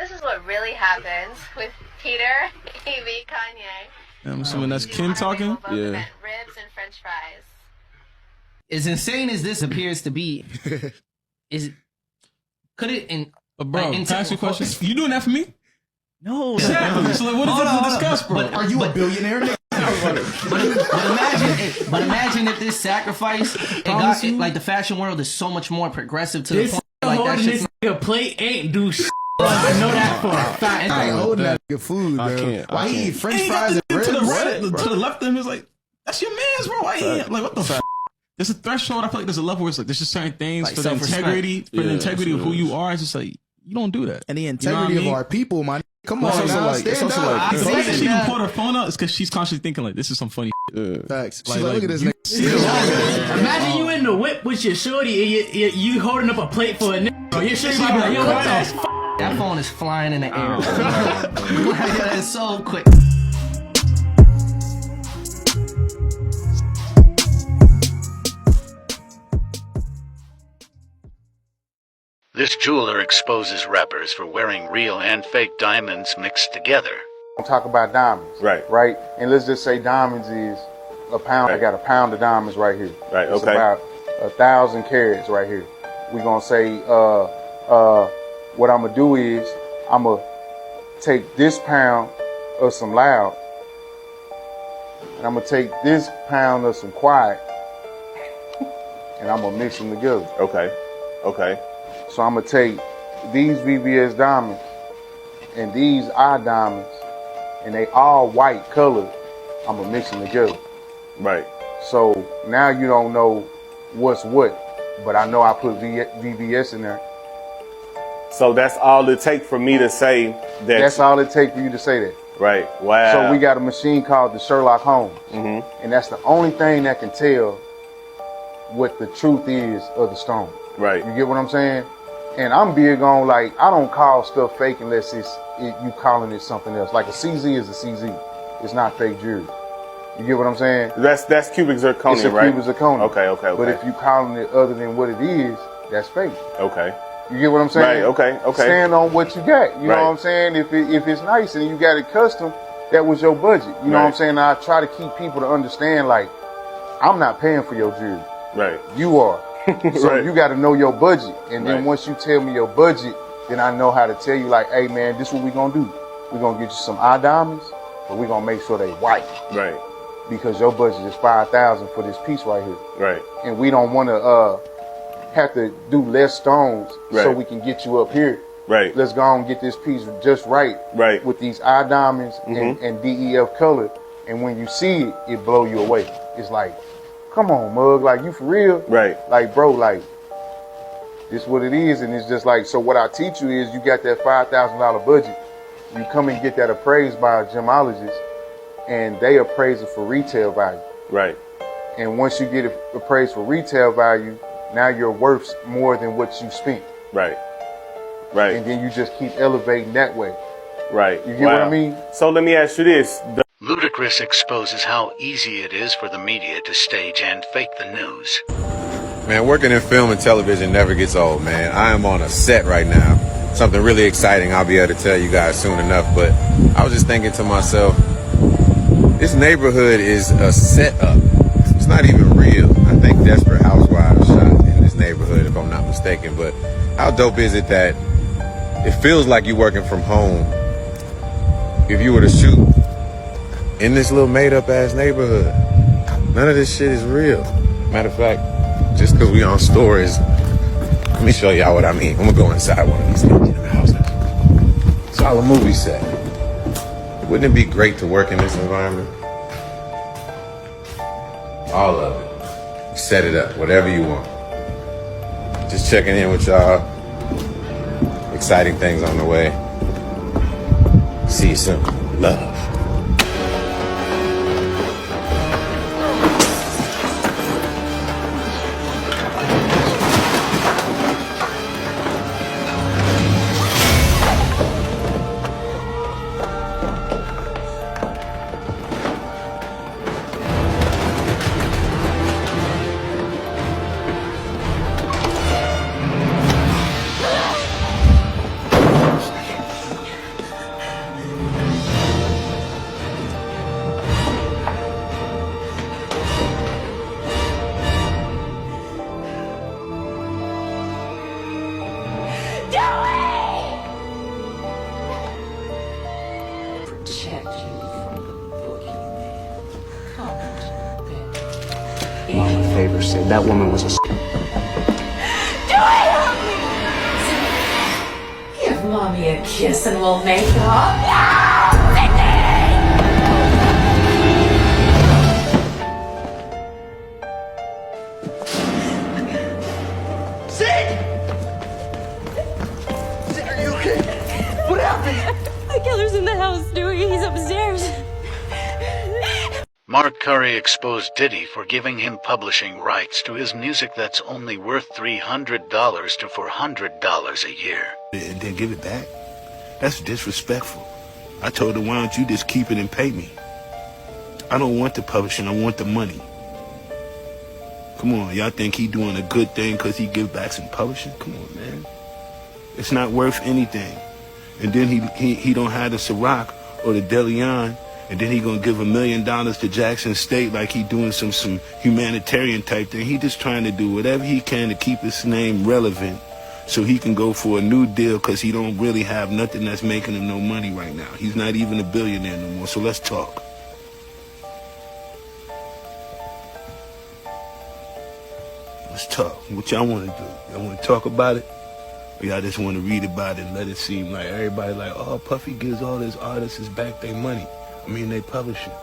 This is what really happens with Peter, Evie, Kanye. I'm assuming that's Kim talking? Yeah. Ribs and French fries. As insane as this appears to be, could it in bro, can I ask you a question? You doing that for me? No. Exactly. So what is it to discuss, bro? But, are you a billionaire? but imagine if this sacrifice, like the fashion world is so much more progressive to the point. Like that shit's a plate ain't do shit. I know that for a fact. I ain't holding that good food, bro. I can't. Why he eat French fries and ribs? To the left of him is like, that's your man's, bro. Why he like, what the fuck? There's a threshold. I feel like there's a level where it's like there's just certain things like for the integrity of who you are. It's just like you don't do that. And the integrity of our people, man. Come on, now, stand up. The fact that she even pulled her phone out is because she's constantly thinking like, this is some funny shit. Facts. She's like, look at this nigga. Imagine you in the whip with your shorty and you holding up a plate for a nigga. Your shorty might be like, yo, what the f***? That phone is flying in the air. It's so quick. This jeweler exposes rappers for wearing real and fake diamonds mixed together. I'm talking about diamonds. Right? And let's just say diamonds is a pound. Right. I got a pound of diamonds right here. Right, it's about 1,000 carats right here. We're going to say, what I'm going to do is, I'm going to take this pound of some loud, and I'm going to take this pound of some quiet, and I'm going to mix them together. Okay. So I'm going to take these VVS diamonds and these eye diamonds, and they all white colored. I'm going to mix them together. Right. So now you don't know what's what, but I know I put VVS in there. So that's all it takes for me to say that. That's all it takes for you to say that. Right. Wow. So we got a machine called the Sherlock Holmes. Mm-hmm. And that's the only thing that can tell what the truth is of the stone. Right. You get what I'm saying? And I'm big on, like, I don't call stuff fake unless you calling it something else. Like a CZ is a CZ. It's not fake jewelry. You get what I'm saying? That's cubic zirconia, it's a right? Cubic zirconia. Okay. But if you calling it other than what it is, that's fake. Okay. You get what I'm saying? Right, okay. Stand on what you got. You know what I'm saying? If it's nice and you got it custom, that was your budget. You know what I'm saying? I try to keep people to understand, like, I'm not paying for your jewelry. Right. You are. So you got to know your budget. And then once you tell me your budget, then I know how to tell you, like, hey, man, this is what we're going to do. We're going to get you some eye diamonds, but we're going to make sure they white. Right. Because your budget is $5,000 for this piece right here. Right. And we don't want to have to do less stones so we can get you up here. Right. Let's go and get this piece just right. Right. With these eye diamonds and DEF color. And when you see it, it blow you away. It's like, come on, mug, like, you for real? Right. Like, bro, like, this what it is. And it's just like, so what I teach you is, you got that $5,000 budget. You come and get that appraised by a gemologist, and they appraise it for retail value. Right. And once you get it appraised for retail value, now you're worth more than what you spent. Right. And then you just keep elevating that way. Right. You get what I mean? So let me ask you this. Ludacris exposes how easy it is for the media to stage and fake the news. Man, working in film and television never gets old, man. I am on a set right now. Something really exciting I'll be able to tell you guys soon enough. But I was just thinking to myself, this neighborhood is a setup. It's not even real. I think Desperate Housewives shot in this neighborhood, if I'm not mistaken. But how dope is it that it feels like you're working from home if you were to shoot in this little made-up ass neighborhood? None of this shit is real. Matter of fact, just because we on stories, let me show y'all what I mean. I'm gonna go inside one of these legitimate houses. It's all a movie set. Wouldn't it be great to work in this environment? All of it. Set it up, whatever you want. Just checking in with y'all. Exciting things on the way. See you soon. Love. protect you from the boogeyman. Come on, baby. Mama Faber said that woman was a... Give mommy a kiss and we'll make up. No! Sid! Sid, are you okay? What happened? The killer's in the house, Dewey. He's upstairs. Mark Curry exposed Diddy for giving him publishing rights to his music that's only worth $300 to $400 a year. And then give it back? That's disrespectful. I told her, why don't you just keep it and pay me? I don't want the publishing, I want the money. Come on, y'all think he doing a good thing because he give back some publishing? Come on, man. It's not worth anything. And then he don't have the Ciroc or the DeLeon, and then he gonna give $1 million to Jackson State like he doing some humanitarian type thing. He just trying to do whatever he can to keep his name relevant so he can go for a new deal because he don't really have nothing that's making him no money right now. He's not even a billionaire no more, so let's talk. Let's talk. What y'all want to do? Y'all want to talk about it? Or y'all just want to read about it and let it seem like everybody like, oh, Puffy gives all his artists back their money. I mean, they publish it.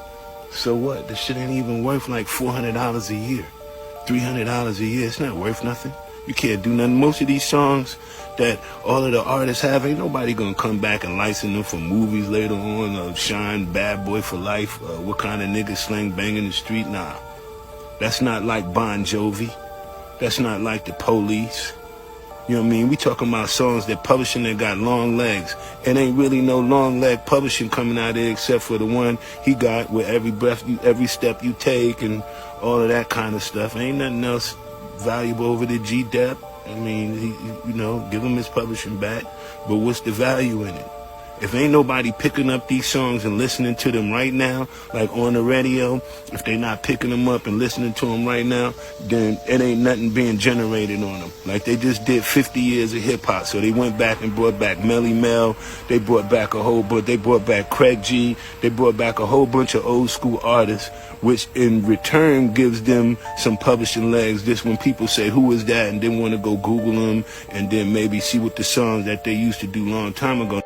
So what? This shit ain't even worth like $400 a year. $300 a year. It's not worth nothing. You can't do nothing. Most of these songs that all of the artists have, ain't nobody gonna come back and license them for movies later on. Shine, Bad Boy for Life. What kind of nigga slang bang in the street? Nah. That's not like Bon Jovi. That's not like the Police. You know what I mean? We talking about songs that publishing that got long legs. It ain't really no long leg publishing coming out there except for the one he got with every breath, every step you take and all of that kind of stuff. Ain't nothing else valuable over the G-Dep. I mean, give him his publishing back. But what's the value in it? If ain't nobody picking up these songs and listening to them right now, like on the radio, if they not picking them up and listening to them right now, then it ain't nothing being generated on them. Like they just did 50 years of hip-hop, so they went back and brought back Melly Mel, they brought back a whole bunch, they brought back Craig G, they brought back a whole bunch of old school artists, which in return gives them some publishing legs. This when people say, who is that, and then want to go Google them, and then maybe see what the songs that they used to do long time ago.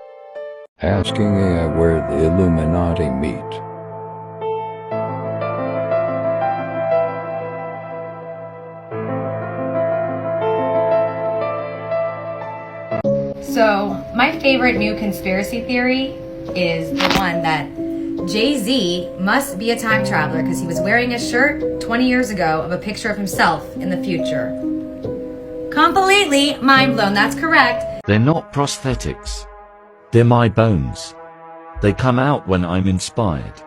Asking where the Illuminati meet. So, my favorite new conspiracy theory is the one that Jay-Z must be a time traveler because he was wearing a shirt 20 years ago of a picture of himself in the future. Completely mind blown, that's correct. They're not prosthetics. They're my bones. They come out when I'm inspired.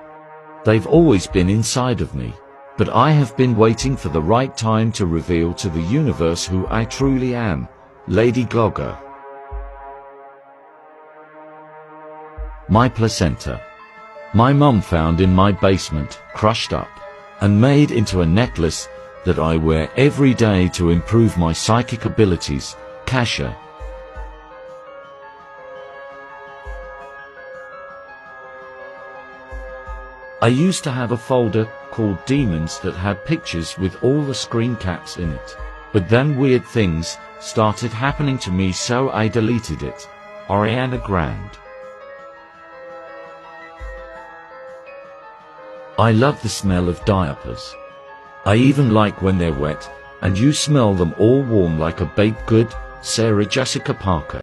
They've always been inside of me, but I have been waiting for the right time to reveal to the universe who I truly am, Lady Gaga. My placenta. My mum found in my basement, crushed up, and made into a necklace that I wear every day to improve my psychic abilities, Kasha. I used to have a folder called Demons that had pictures with all the screen caps in it. But then weird things started happening to me, so I deleted it. Ariana Grande. I love the smell of diapers. I even like when they're wet, and you smell them all warm like a baked good. Sarah Jessica Parker.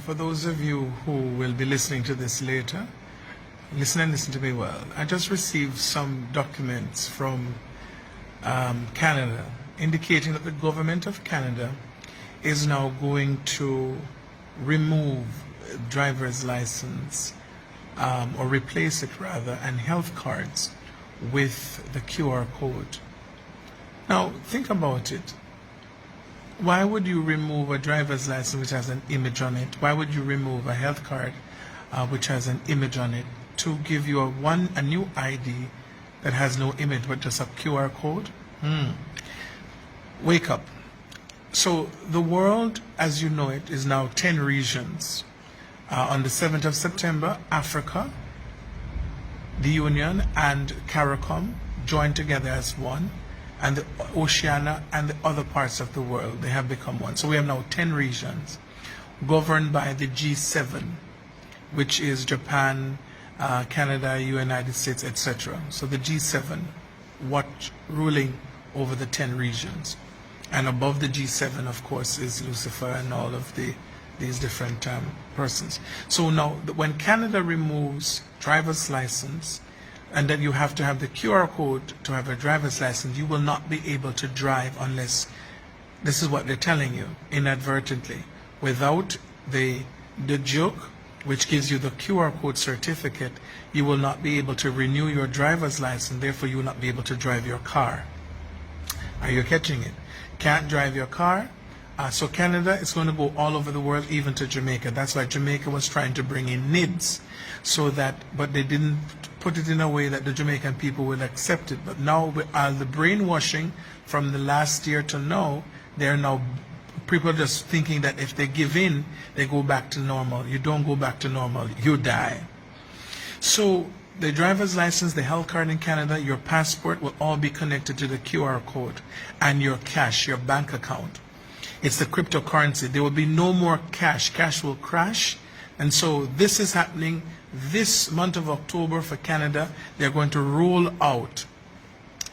For those of you who will be listening to this later, listen to me well. I just received some documents from Canada indicating that the government of Canada is now going to remove driver's license or replace it rather, and health cards with the QR code. Now think about it. Why would you remove a driver's license which has an image on it? Why would you remove a health card which has an image on it to give you a new ID that has no image but just a QR code? Wake up. So the world as you know it is now 10 regions. On the 7th of September, Africa the Union and CARICOM joined together as one, and the Oceania and the other parts of the world, they have become one. So we have now 10 regions governed by the G7, which is Japan, Canada, United States, etc. So the G7, ruling over the 10 regions. And above the G7, of course, is Lucifer and all of these different persons. So now, when Canada removes driver's license, and then you have to have the QR code to have a driver's license, you will not be able to drive unless, this is what they're telling you, inadvertently. Without the joke, which gives you the QR code certificate, you will not be able to renew your driver's license, therefore you will not be able to drive your car. Are you catching it? Can't drive your car. So Canada is going to go all over the world, even to Jamaica. That's why Jamaica was trying to bring in NIDS, but they didn't put it in a way that the Jamaican people will accept it. But now, with all the brainwashing from the last year to now, they're now people just thinking that if they give in, they go back to normal. You don't go back to normal, you die. So the driver's license, the health card in Canada, your passport will all be connected to the QR code, and your cash, your bank account. It's the cryptocurrency. There will be no more cash. Cash will crash. And so this is happening this month of October for Canada. They're going to roll out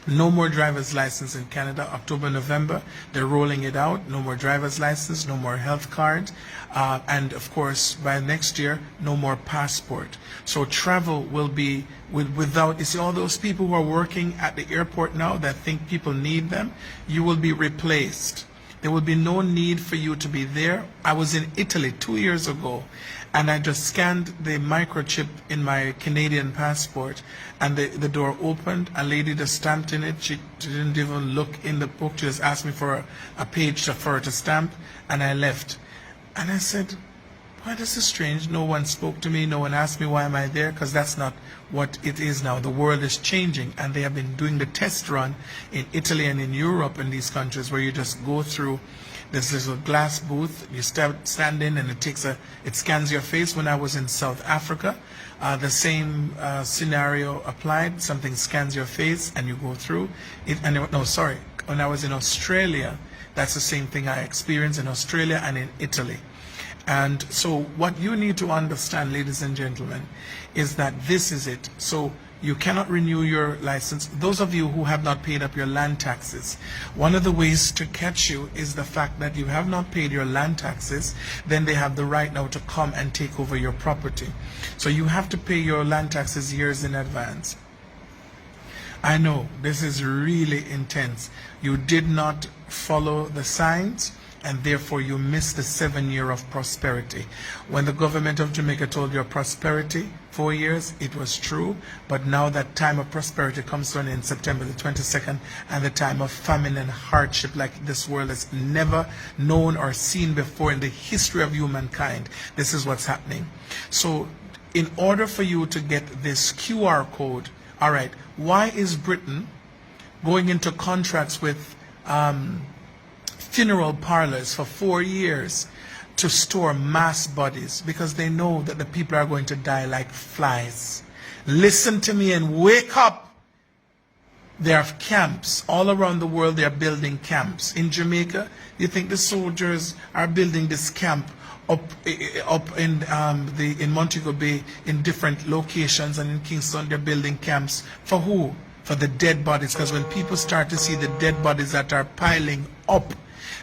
no more driver's license in Canada. October, November, they're rolling it out. No more driver's license, no more health card. And of course, by next year, no more passport. So travel will be without, you see all those people who are working at the airport now that think people need them, you will be replaced. There will be no need for you to be there. I was in Italy 2 years ago, and I just scanned the microchip in my Canadian passport, and the door opened. A lady just stamped in it. She didn't even look in the book. She just asked me for a page for her to stamp, and I left. And I said, why, this is strange. No one spoke to me. No one asked me why am I there, because that's not what it is now. The world is changing, and they have been doing the test run in Italy and in Europe and these countries where you just go through this little glass booth. You stand in, and it scans your face. When I was in South Africa, the same scenario applied. Something scans your face, and you go through it. When I was in Australia, that's the same thing I experienced in Australia and in Italy. And so what you need to understand, ladies and gentlemen, is that this is it. So you cannot renew your license. Those of you who have not paid up your land taxes, one of the ways to catch you is the fact that you have not paid your land taxes. Then they have the right now to come and take over your property. So you have to pay your land taxes years in advance. I know this is really intense. You did not follow the signs, and therefore you missed the 7 year of prosperity. When the government of Jamaica told you prosperity, 4 years, it was true, but now that time of prosperity comes to an end, September the 22nd, and the time of famine and hardship like this world has never known or seen before in the history of humankind. This is what's happening. So in order for you to get this QR code, all right, why is Britain going into contracts with funeral parlors for 4 years to store mass bodies? Because they know that the people are going to die like flies. Listen to me and wake up. There are camps all around the world. They are building camps. In Jamaica, you think the soldiers are building this camp up in Montego Bay in different locations, and in Kingston they're building camps for who? For the dead bodies. Because when people start to see the dead bodies that are piling up,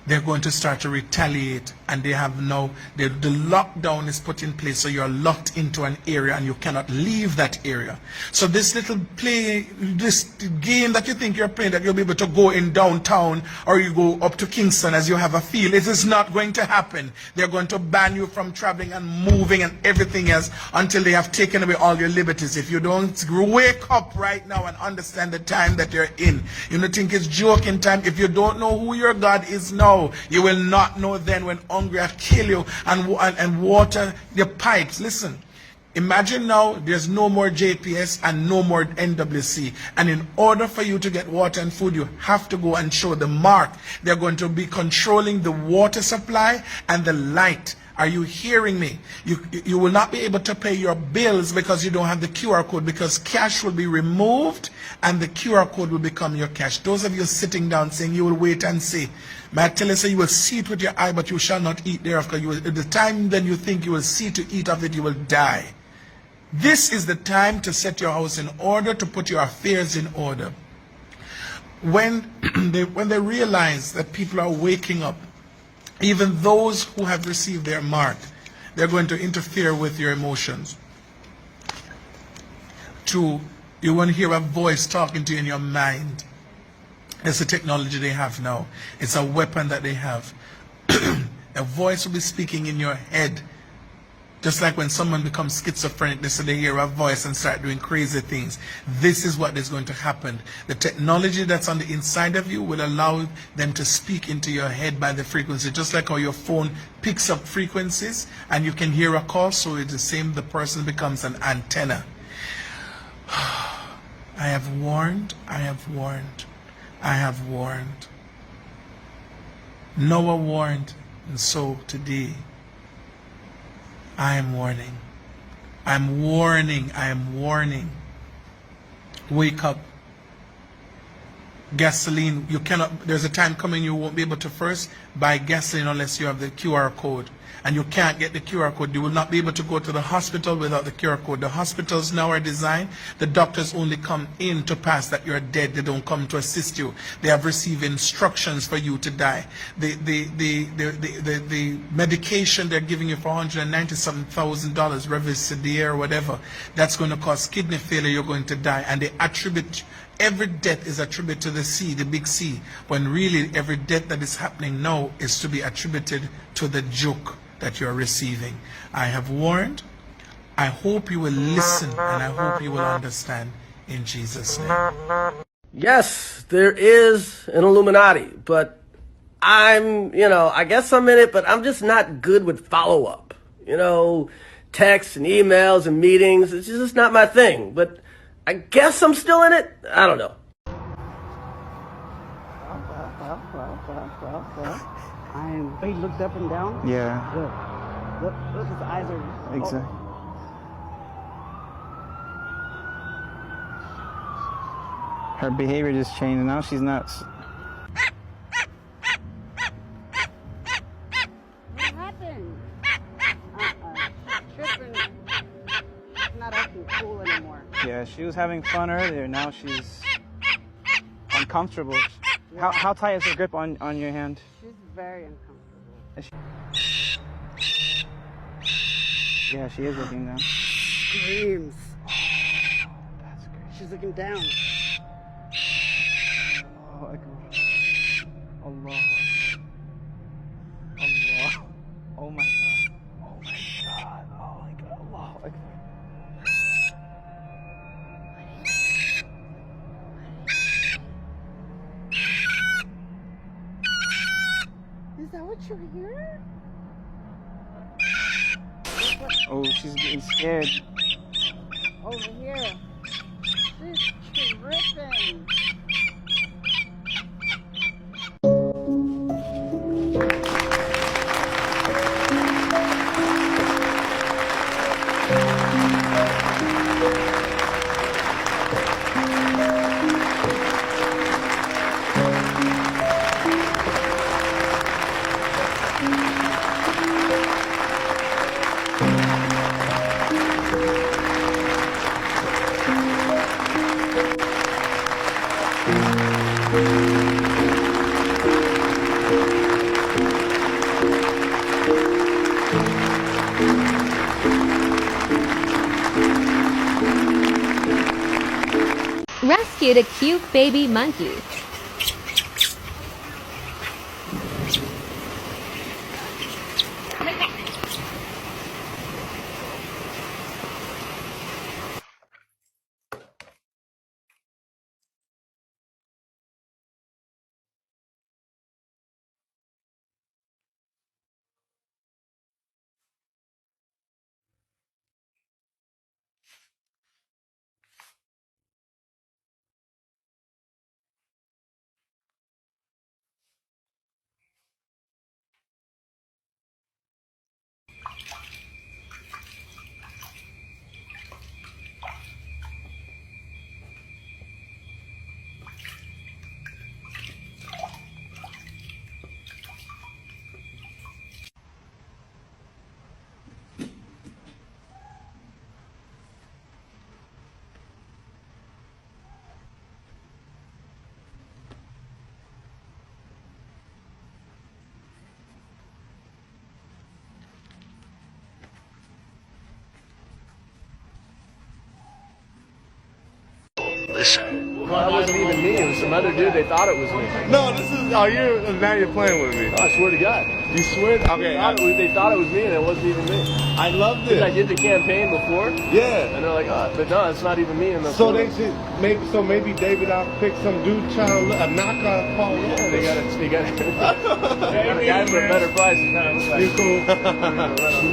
they're going to start to retaliate, and they have now, the lockdown is put in place, so you're locked into an area and you cannot leave that area. So this little this game that you think you're playing, that you'll be able to go in downtown or you go up to Kingston as you have a feel, it is not going to happen. They're going to ban you from traveling and moving and everything else until they have taken away all your liberties. If you don't wake up right now and understand the time that you're in, you don't think it's joking time. If you don't know who your God is now, you will not know then when hunger will kill you and water your pipes. Listen, imagine now there's no more JPS and no more NWC, and in order for you to get water and food, you have to go and show the mark. They're going to be controlling the water supply and the light Are you hearing me? You will not be able to pay your bills because you don't have the QR code, because cash will be removed and the QR code will become your cash. Those of you sitting down saying you will wait and see, may I tell you, say you will see it with your eye, but you shall not eat thereof. Because at the time then you think you will see to eat of it, you will die. This is the time to set your house in order, to put your affairs in order. When they realize that people are waking up, even those who have received their mark, they're going to interfere with your emotions. You want to hear a voice talking to you in your mind. It's the technology they have now. It's a weapon that they have. A voice will be speaking in your head. Just like when someone becomes schizophrenic, they say they hear a voice and start doing crazy things. This is what is going to happen. The technology that's on the inside of you will allow them to speak into your head by the frequency. Just like how your phone picks up frequencies and you can hear a call, so it's the same, the person becomes an antenna. I have warned, I have warned, I have warned. Noah warned, and so today I am warning. I'm warning. I am warning. Wake up. Gasoline, you cannot, there's a time coming you won't be able to first buy gasoline unless you have the QR code. And you can't get the QR code. You will not be able to go to the hospital without the QR code. The hospitals now are designed, the doctors only come in to pass that you're dead. They don't come to assist you. They have received instructions for you to die. The medication they're giving you for $197,000, Revisidia or whatever, that's going to cause kidney failure. You're going to die. And they attribute, every death is attributed to the C, the big C, when really every death that is happening now is to be attributed to the joke that you're receiving. I have warned. I hope you will listen and I hope you will understand in Jesus' name. Yes, there is an Illuminati, but I guess I'm in it, but I'm just not good with follow-up. Texts and emails and meetings, it's just not my thing, but I guess I'm still in it. I don't know. He looked up and down? Yeah. Good. Look, his eyes are... Exactly. Her behavior just changed, and now she's nuts. What happened? Tripping. She's not acting cool anymore. Yeah, she was having fun earlier. Now she's uncomfortable. Yeah. How tight is her grip on your hand? She's very uncomfortable. Yeah, she is looking down. Screams. Oh, that's great. She's looking down. Oh, Allah. Allah. Oh my God. Oh my God. Oh my God. Allah Akbar. Is that what you're hearing? Oh, she's getting scared. Over here. She's tripping. Rescued a cute baby monkey. listen. Well, that wasn't even me. It was some other dude. They thought it was me. No, this is. Oh, now you're playing with me. No, I swear to God. You swear? Okay. They thought it was me, and it wasn't even me. I love this. I did the campaign before. Yeah. And they're like, oh, but no, it's not even me. In the so they should maybe David, I'll pick some dude trying to a knockoff Paul. Yeah, they got a guy for a better price. You cool?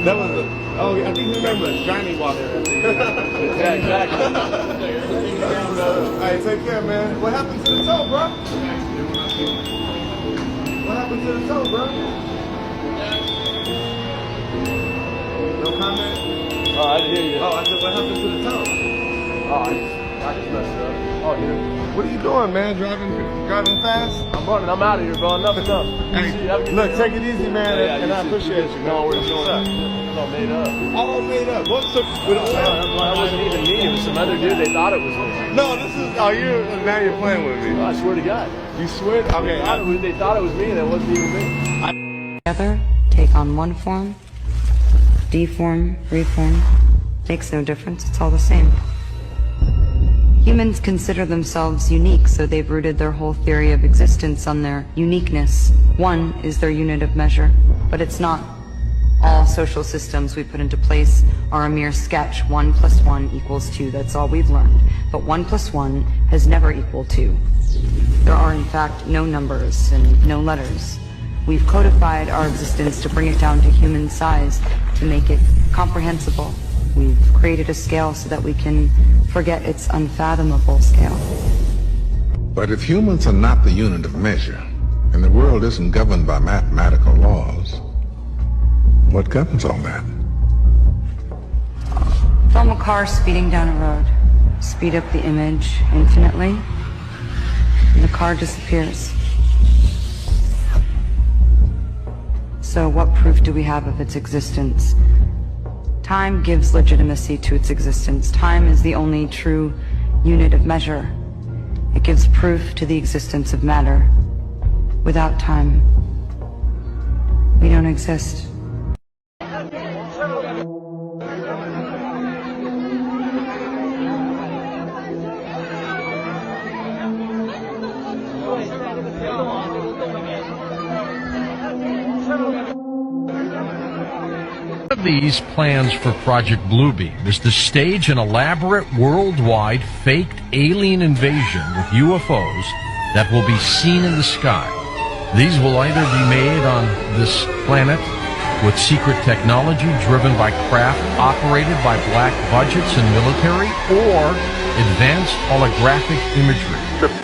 That was I think you remember Johnny Walker. Yeah, exactly. Alright, take care, man. What happened to the toe, bro? What happened to the toe, bro? No comment? Oh, I didn't hear you. Oh, I said, what happened to the toe? Oh, I just messed it up. Oh, yeah. What are you doing, man? Driving fast? I'm running. I'm out of here, bro. Enough. Hey, look, take it easy, man, and I appreciate you. No, we're doing that. It's all made up. All made up. What's the? That wasn't even me. It was some other dude. They thought it was me. No, this is. Oh, now you're playing with me. No, I swear to God. You swear? Okay. They thought it was me, and it wasn't even me. Together, take on one form, deform, reform. Makes no difference. It's all the same. Humans consider themselves unique, so they've rooted their whole theory of existence on their uniqueness. One is their unit of measure, but it's not. All social systems we put into place are a mere sketch. 1 + 1 = 2. That's all we've learned. But 1 + 1 has never equaled 2. There are, in fact, no numbers and no letters. We've codified our existence to bring it down to human size, to make it comprehensible. We've created a scale so that we can forget its unfathomable scale. But if humans are not the unit of measure, and the world isn't governed by mathematical laws, what governs all that? Film a car speeding down a road. Speed up the image infinitely, and the car disappears. So what proof do we have of its existence? Time gives legitimacy to its existence. Time is the only true unit of measure. It gives proof to the existence of matter. Without time, we don't exist. These plans for Project Bluebeam is to stage an elaborate worldwide faked alien invasion with UFOs that will be seen in the sky. These will either be made on this planet with secret technology driven by craft operated by black budgets and military, or advanced holographic imagery.